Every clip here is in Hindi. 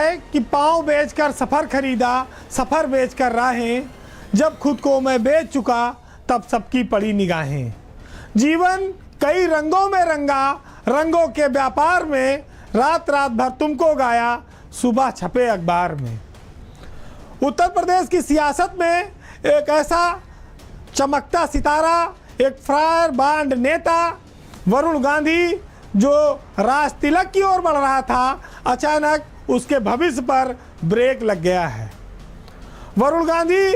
है कि पाँव बेचकर सफ़र खरीदा, सफ़र बेचकर राहें, जब खुद को मैं बेच चुका तब सबकी पड़ी निगाहें। जीवन कई रंगों में रंगा, रंगों के व्यापार में, रात रात भर तुमको गाया, सुबह छपे अखबार में। उत्तर प्रदेश की सियासत में एक ऐसा चमकता सितारा, एक फायर ब्रांड नेता वरुण गांधी, जो राज तिलक की ओर बढ़ रहा था, अचानक उसके भविष्य पर ब्रेक लग गया है। वरुण गांधी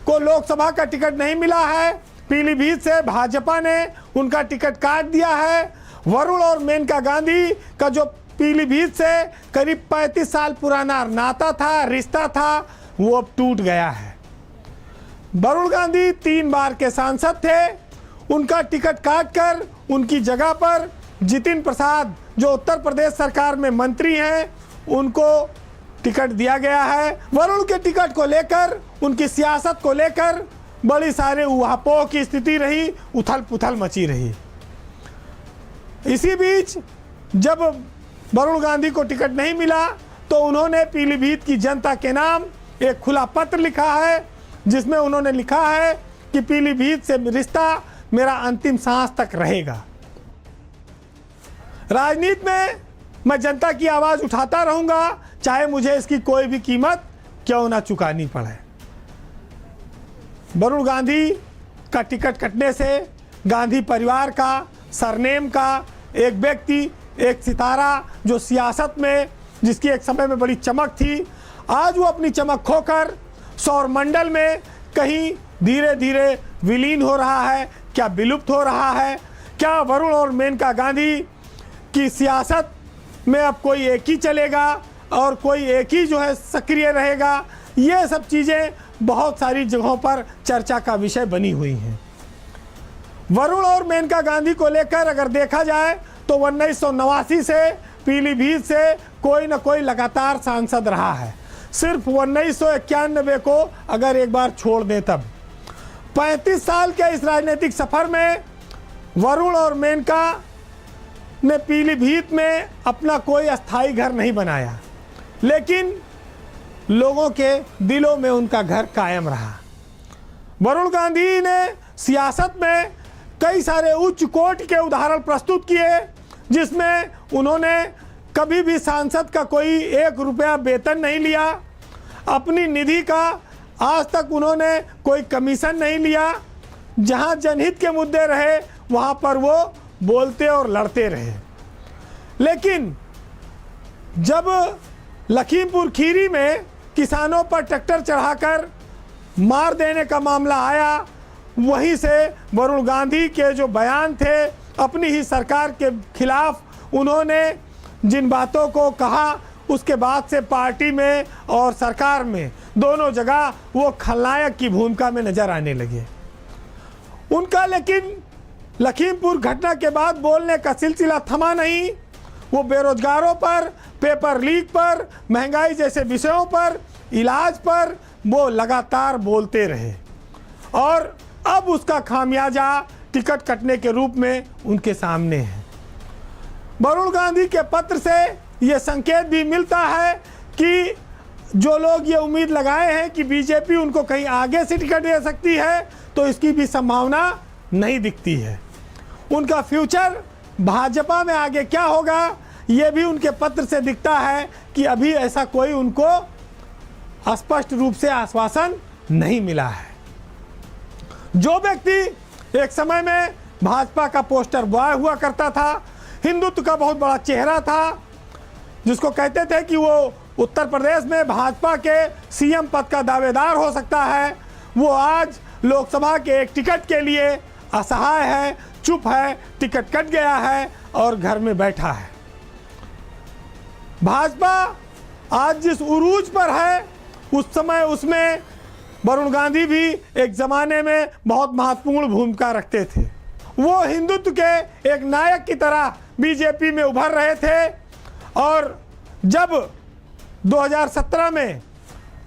को लोकसभा का टिकट नहीं मिला है। पीलीभीत से भाजपा ने उनका टिकट काट दिया है। वरुण और मेनका गांधी का जो पीलीभीत से करीब 35 साल पुराना नाता था, रिश्ता था, वो अब टूट गया है। वरुण गांधी 3 बार के सांसद थे। उनका टिकट काटकर उनकी जगह पर जितिन प्रसाद, जो उत्तर प्रदेश सरकार में मंत्री हैं, उनको टिकट दिया गया है। वरुण के टिकट को लेकर, उनकी सियासत को लेकर बड़ी सारे उहापोह की स्थिति रही, उथल पुथल मची रही। इसी बीच जब वरुण गांधी को टिकट नहीं मिला तो उन्होंने पीलीभीत की जनता के नाम एक खुला पत्र लिखा है, जिसमें उन्होंने लिखा है कि पीलीभीत से रिश्ता मेरा अंतिम सांस तक रहेगा। राजनीति में मैं जनता की आवाज़ उठाता रहूंगा, चाहे मुझे इसकी कोई भी कीमत क्यों ना चुकानी पड़े। वरुण गांधी का टिकट कटने से गांधी परिवार का, सरनेम का एक व्यक्ति, एक सितारा, जो सियासत में जिसकी एक समय में बड़ी चमक थी, आज वो अपनी चमक खोकर सौरमंडल में कहीं धीरे धीरे विलीन हो रहा है। क्या विलुप्त हो रहा है? क्या वरुण और मेनका गांधी की सियासत में अब कोई एक ही चलेगा और कोई एक ही जो है सक्रिय रहेगा? ये सब चीज़ें बहुत सारी जगहों पर चर्चा का विषय बनी हुई हैं। वरुण और मेनका गांधी को लेकर अगर देखा जाए तो 1989 से पीलीभीत से कोई न कोई लगातार सांसद रहा है। सिर्फ 1991 को अगर एक बार छोड़ दें तब 35 साल के इस राजनीतिक सफर में वरुण और मेनका ने पीलीभीत में अपना कोई अस्थाई घर नहीं बनाया, लेकिन लोगों के दिलों में उनका घर कायम रहा। वरुण गांधी ने सियासत में कई सारे उच्च कोटि के उदाहरण प्रस्तुत किए, जिसमें उन्होंने कभी भी सांसद का कोई 1 रुपया वेतन नहीं लिया। अपनी निधि का आज तक उन्होंने कोई कमीशन नहीं लिया। जहां जनहित के मुद्दे रहे वहां पर वो बोलते और लड़ते रहे। लेकिन जब लखीमपुर खीरी में किसानों पर ट्रैक्टर चढ़ाकर मार देने का मामला आया, वहीं से वरुण गांधी के जो बयान थे अपनी ही सरकार के खिलाफ, उन्होंने जिन बातों को कहा, उसके बाद से पार्टी में और सरकार में दोनों जगह वो खलनायक की भूमिका में नजर आने लगे उनका। लेकिन लखीमपुर घटना के बाद बोलने का सिलसिला थमा नहीं। वो बेरोजगारों पर, पेपर लीक पर, महंगाई जैसे विषयों पर, इलाज पर वो लगातार बोलते रहे और अब उसका खामियाजा टिकट कटने के रूप में उनके सामने है। वरुण गांधी के पत्र से ये संकेत भी मिलता है कि जो लोग ये उम्मीद लगाए हैं कि बीजेपी उनको कहीं आगे से टिकट दे सकती है, तो इसकी भी संभावना नहीं दिखती है। उनका फ्यूचर भाजपा में आगे क्या होगा, ये भी उनके पत्र से दिखता है कि अभी ऐसा कोई उनको स्पष्ट रूप से आश्वासन नहीं मिला है। जो व्यक्ति एक समय में भाजपा का पोस्टर बॉय हुआ करता था, हिंदुत्व का बहुत बड़ा चेहरा था, जिसको कहते थे कि वो उत्तर प्रदेश में भाजपा के सीएम पद का दावेदार हो सकता है, वो आज लोकसभा के एक टिकट के लिए असहाय है, चुप है, टिकट कट गया है और घर में बैठा है। भाजपा आज जिस उरूज पर है, उस समय उसमें वरुण गांधी भी एक ज़माने में बहुत महत्वपूर्ण भूमिका रखते थे। वो हिंदुत्व के एक नायक की तरह बीजेपी में उभर रहे थे और जब 2017 में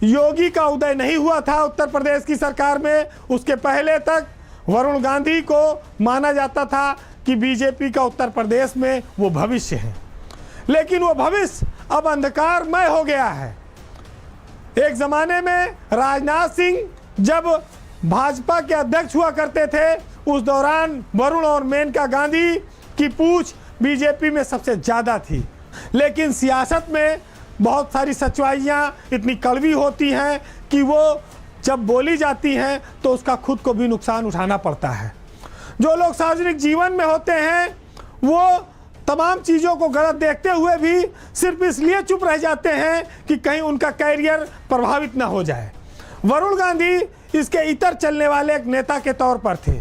योगी का उदय नहीं हुआ था उत्तर प्रदेश की सरकार में, उसके पहले तक वरुण गांधी को माना जाता था कि बीजेपी का उत्तर प्रदेश में वो भविष्य है। लेकिन वो भविष्य अब अंधकारमय हो गया है। एक ज़माने में राजनाथ सिंह जब भाजपा के अध्यक्ष हुआ करते थे, उस दौरान वरुण और मेनका गांधी की पूछ बीजेपी में सबसे ज़्यादा थी। लेकिन सियासत में बहुत सारी सच्चाइयाँ इतनी कड़वी होती हैं कि वो जब बोली जाती हैं तो उसका खुद को भी नुकसान उठाना पड़ता है। जो लोग सार्वजनिक जीवन में होते हैं वो तमाम चीज़ों को गलत देखते हुए भी सिर्फ इसलिए चुप रह जाते हैं कि कहीं उनका कैरियर प्रभावित ना हो जाए। वरुण गांधी इसके इतर चलने वाले एक नेता के तौर पर थे।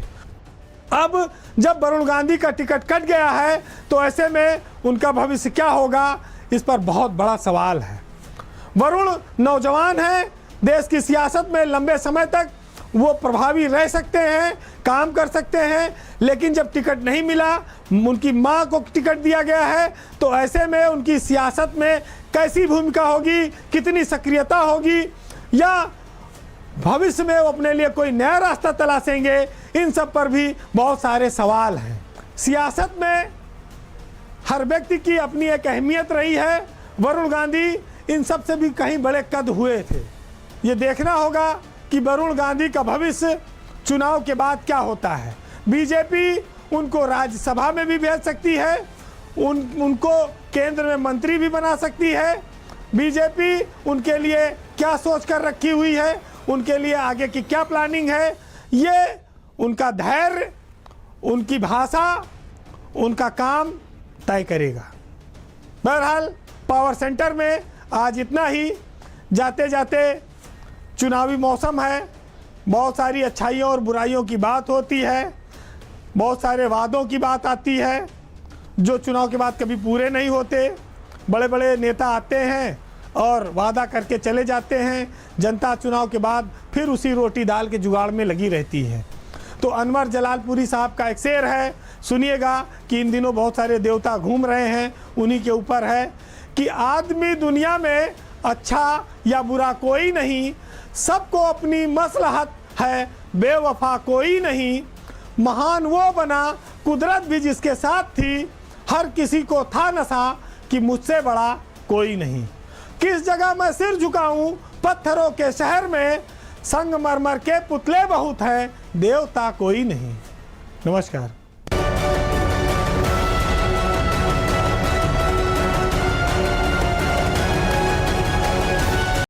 अब जब वरुण गांधी का टिकट कट गया है तो ऐसे में उनका भविष्य क्या होगा, इस पर बहुत बड़ा सवाल है। वरुण नौजवान हैं, देश की सियासत में लंबे समय तक वो प्रभावी रह सकते हैं, काम कर सकते हैं, लेकिन जब टिकट नहीं मिला, उनकी मां को टिकट दिया गया है, तो ऐसे में उनकी सियासत में कैसी भूमिका होगी, कितनी सक्रियता होगी, या भविष्य में वो अपने लिए कोई नया रास्ता तलाशेंगे, इन सब पर भी बहुत सारे सवाल हैं। सियासत में हर व्यक्ति की अपनी एक अहमियत रही है। वरुण गांधी इन सब से भी कहीं बड़े कद हुए थे। ये देखना होगा कि वरुण गांधी का भविष्य चुनाव के बाद क्या होता है। बीजेपी उनको राज्यसभा में भी भेज सकती है, उनको केंद्र में मंत्री भी बना सकती है। बीजेपी उनके लिए क्या सोच कर रखी हुई है, उनके लिए आगे की क्या प्लानिंग है, ये उनका धैर्य, उनकी भाषा, उनका काम तय करेगा। बहरहाल पावर सेंटर में आज इतना ही। जाते जाते चुनावी मौसम है, बहुत सारी अच्छाइयों और बुराइयों की बात होती है, बहुत सारे वादों की बात आती है जो चुनाव के बाद कभी पूरे नहीं होते। बड़े बड़े नेता आते हैं और वादा करके चले जाते हैं, जनता चुनाव के बाद फिर उसी रोटी दाल के जुगाड़ में लगी रहती है। तो अनवर जलालपुरी साहब का एक शेर है, सुनिएगा कि इन दिनों बहुत सारे देवता घूम रहे हैं, उन्हीं के ऊपर है कि आदमी दुनिया में अच्छा या बुरा कोई नहीं, सबको अपनी मसलहत है, बेवफा कोई नहीं। महान वो बना कुदरत भी जिसके साथ थी, हर किसी को था नशा कि मुझसे बड़ा कोई नहीं। किस जगह मैं सिर झुकाऊं पत्थरों के शहर में, संगमरमर के पुतले बहुत हैं, देवता कोई नहीं। नमस्कार।